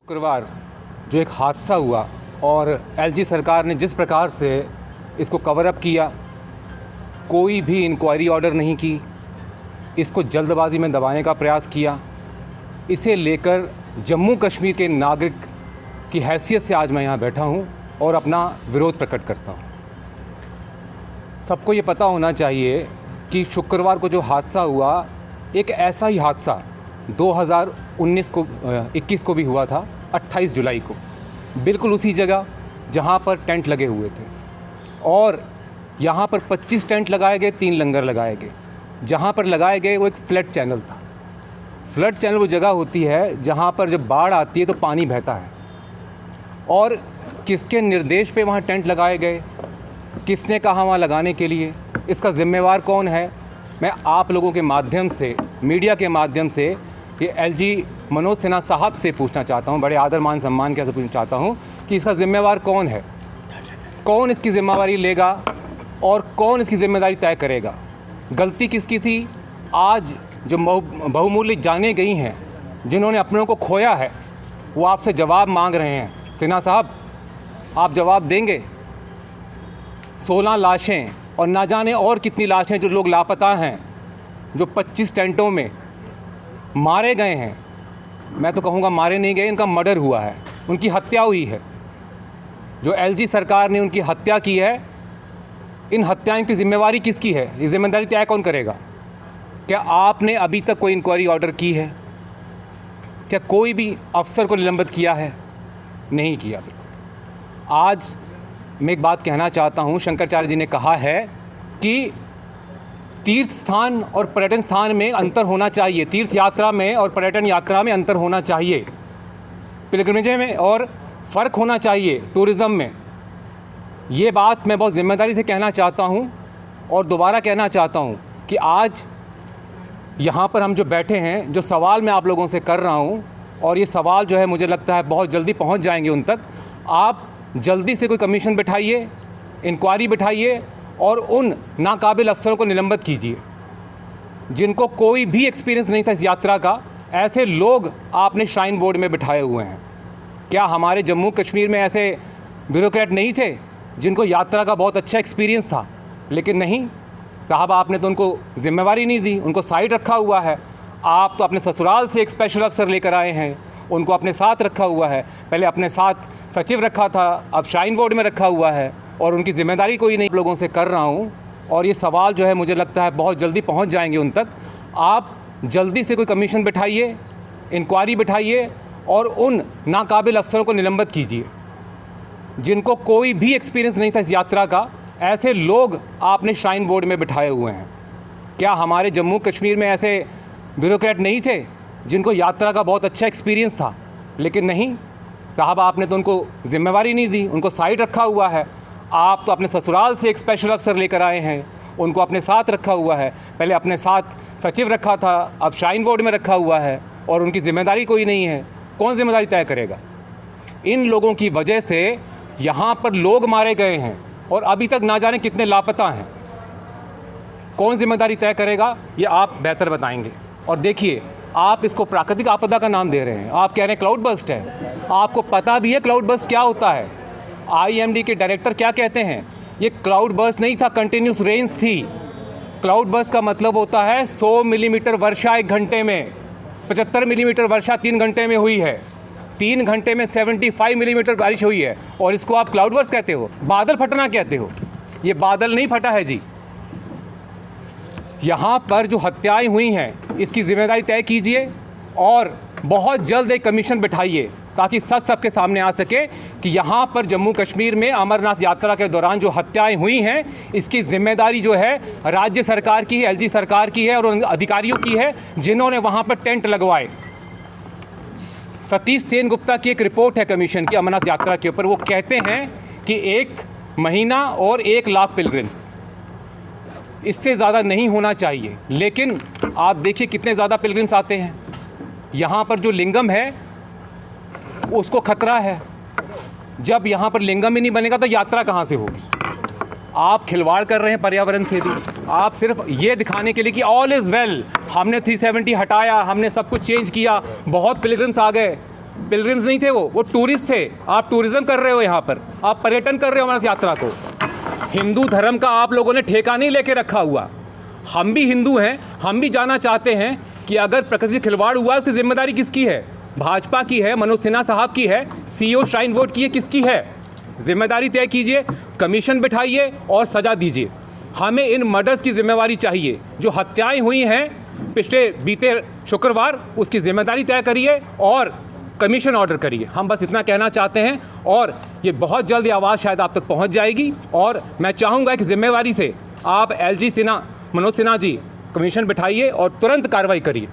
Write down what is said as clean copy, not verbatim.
शुक्रवार जो एक हादसा हुआ और एलजी सरकार ने जिस प्रकार से इसको कवर अप किया, कोई भी इंक्वायरी ऑर्डर नहीं की, इसको जल्दबाजी में दबाने का प्रयास किया, इसे लेकर जम्मू कश्मीर के नागरिक की हैसियत से आज मैं यहाँ बैठा हूँ और अपना विरोध प्रकट करता हूँ। सबको ये पता होना चाहिए कि शुक्रवार को जो हादसा हुआ, एक ऐसा ही हादसा 2021 को भी हुआ था, 28 जुलाई को, बिल्कुल उसी जगह जहाँ पर टेंट लगे हुए थे। और यहाँ पर 25 टेंट लगाए गए, 3 लंगर लगाए गए। जहाँ पर लगाए गए वो एक फ्लड चैनल था। फ्लड चैनल वो जगह होती है जहाँ पर जब बाढ़ आती है तो पानी बहता है। और किसके निर्देश पे वहाँ टेंट लगाए गए, किसने कहा वहाँ लगाने के लिए, इसका ज़िम्मेवार कौन है, मैं आप लोगों के माध्यम से, मीडिया के माध्यम से ये एलजी मनोज सिन्हा साहब से पूछना चाहता हूँ, बड़े आदर मान सम्मान के साथ पूछना चाहता हूँ कि इसका ज़िम्मेवार कौन है, कौन इसकी ज़िम्मेवारी लेगा और कौन इसकी ज़िम्मेदारी तय करेगा। गलती किसकी थी? आज जो बहुमूल्य जानें गई हैं, जिन्होंने अपनों को खोया है, वो आपसे जवाब मांग रहे हैं। सिन्हा साहब, आप जवाब देंगे? 16 लाशें और ना जाने और कितनी लाशें जो लोग लापता हैं, जो 25 टेंटों में मारे गए हैं। मैं तो कहूँगा मारे नहीं गए, इनका मर्डर हुआ है, उनकी हत्या हुई है। जो एलजी सरकार ने उनकी हत्या की है, इन हत्याओं की जिम्मेवारी किसकी है? ये जिम्मेदारी तय कौन करेगा? क्या आपने अभी तक कोई इंक्वायरी ऑर्डर की है? क्या कोई भी अफसर को निलंबित किया है? नहीं किया। बिल्कुल। आज मैं एक बात कहना चाहता हूँ, शंकराचार्य जी ने कहा है कि तीर्थ स्थान और पर्यटन स्थान में अंतर होना चाहिए, तीर्थ यात्रा में और पर्यटन यात्रा में अंतर होना चाहिए, पिलग्रिमेज में और फ़र्क होना चाहिए टूरिज़्म में। ये बात मैं बहुत ज़िम्मेदारी से कहना चाहता हूँ और दोबारा कहना चाहता हूँ कि आज यहाँ पर हम जो बैठे हैं, जो सवाल मैं आप लोगों से कर रहा हूँ, और ये सवाल जो है मुझे लगता है बहुत जल्दी पहुँच जाएंगे उन तक। आप जल्दी से कोई कमीशन बिठाइए, इंक्वायरी बिठाइए और उन नाकाबिल अफसरों को निलंबित कीजिए जिनको कोई भी एक्सपीरियंस नहीं था इस यात्रा का। ऐसे लोग आपने श्राइन बोर्ड में बिठाए हुए हैं। क्या हमारे जम्मू कश्मीर में ऐसे ब्यूरोक्रेट नहीं थे जिनको यात्रा का बहुत अच्छा एक्सपीरियंस था? लेकिन नहीं साहब, आपने तो उनको जिम्मेवारी नहीं दी, उनको साइड रखा हुआ है। आप तो अपने ससुराल से एक स्पेशल अफसर लेकर आए हैं, उनको अपने साथ रखा हुआ है। पहले अपने साथ सचिव रखा था, अब श्राइन बोर्ड में रखा हुआ है और उनकी ज़िम्मेदारी कोई नहीं। लोगों से कर रहा हूँ और ये सवाल जो है मुझे लगता है बहुत जल्दी पहुँच जाएंगे उन तक। आप जल्दी से कोई कमीशन बिठाइए, इंक्वायरी बिठाइए और उन नाकाबिल अफसरों को निलंबित कीजिए जिनको कोई भी एक्सपीरियंस नहीं था इस यात्रा का। ऐसे लोग आपने श्राइन बोर्ड में बिठाए हुए हैं। क्या हमारे जम्मू कश्मीर में ऐसे ब्यूरोक्रेट नहीं थे जिनको यात्रा का बहुत अच्छा एक्सपीरियंस था? लेकिन नहीं साहब, आपने तो उनको जिम्मेवारी नहीं दी, उनको साइड रखा हुआ है। आप तो अपने ससुराल से एक स्पेशल अफसर लेकर आए हैं, उनको अपने साथ रखा हुआ है। पहले अपने साथ सचिव रखा था, अब श्राइन बोर्ड में रखा हुआ है और उनकी ज़िम्मेदारी कोई नहीं है। कौन ज़िम्मेदारी तय करेगा? इन लोगों की वजह से यहाँ पर लोग मारे गए हैं और अभी तक ना जाने कितने लापता हैं। कौन ज़िम्मेदारी तय करेगा, ये आप बेहतर बताएंगे। और देखिए, आप इसको प्राकृतिक आपदा का नाम दे रहे हैं, आप कह रहे हैं क्लाउड बर्स्ट है। आपको पता भी है क्लाउड बर्स्ट क्या होता है? आईएमडी के डायरेक्टर क्या कहते हैं? ये क्लाउड बर्स्ट नहीं था, कंटिन्यूस रेन्स थी। क्लाउड बर्स्ट का मतलब होता है 100 मिलीमीटर वर्षा 1 घंटे में, 75 मिलीमीटर वर्षा 3 घंटे में हुई है, 3 घंटे में 75 मिलीमीटर बारिश हुई है, और इसको आप क्लाउड बर्स्ट कहते हो? बादल फटना कहते हो? ये बादल नहीं फटा है जी। यहाँ पर जो हत्याएं हुई हैं, इसकी ज़िम्मेदारी तय कीजिए और बहुत जल्द एक कमीशन बिठाइए ताकि सच सबके सामने आ सके कि यहाँ पर जम्मू कश्मीर में अमरनाथ यात्रा के दौरान जो हत्याएं हुई हैं, इसकी ज़िम्मेदारी जो है राज्य सरकार की है, एलजी सरकार की है और उन अधिकारियों की है जिन्होंने वहाँ पर टेंट लगवाए। सतीश सेन गुप्ता की एक रिपोर्ट है कमीशन की अमरनाथ यात्रा के ऊपर। वो कहते हैं कि 1 महीना और 1 लाख पिलग्रिम्स, इससे ज़्यादा नहीं होना चाहिए। लेकिन आप देखिए कितने ज़्यादा पिलग्रिम्स आते हैं। यहाँ पर जो लिंगम है उसको खतरा है। जब यहाँ पर लिंगम ही नहीं बनेगा तो यात्रा कहाँ से होगी? आप खिलवाड़ कर रहे हैं पर्यावरण से भी। आप सिर्फ ये दिखाने के लिए कि ऑल इज़ वेल, हमने 370 हटाया, हमने सब कुछ चेंज किया, बहुत पिलग्रिम्स आ गए, पिलग्रिम्स नहीं थे, वो टूरिस्ट थे। आप टूरिज्म कर रहे हो, यहाँ पर आप पर्यटन कर रहे हो अमरनाथ यात्रा को। हिंदू धर्म का आप लोगों ने ठेका नहीं लेके रखा हुआ। हम भी हिंदू हैं, हम भी जानना चाहते हैं कि अगर प्रकृति से खिलवाड़ हुआ है उसकी जिम्मेदारी किसकी है? भाजपा की है, मनोज सिन्हा साहब की है, सीईओ श्राइन बोर्ड की है, किसकी है? जिम्मेदारी तय कीजिए, कमीशन बिठाइए और सज़ा दीजिए। हमें इन मर्डर्स की जिम्मेवारी चाहिए। जो हत्याएं हुई हैं पिछले बीते शुक्रवार, उसकी जिम्मेदारी तय करिए और कमीशन ऑर्डर करिए। हम बस इतना कहना चाहते हैं और ये बहुत जल्द ये आवाज़ शायद आप तक पहुंच जाएगी। और मैं चाहूँगा कि जिम्मेवारी से आप एलजी सिन्हा, मनोज सिन्हा जी, कमीशन बिठाइए और तुरंत कार्रवाई करिए।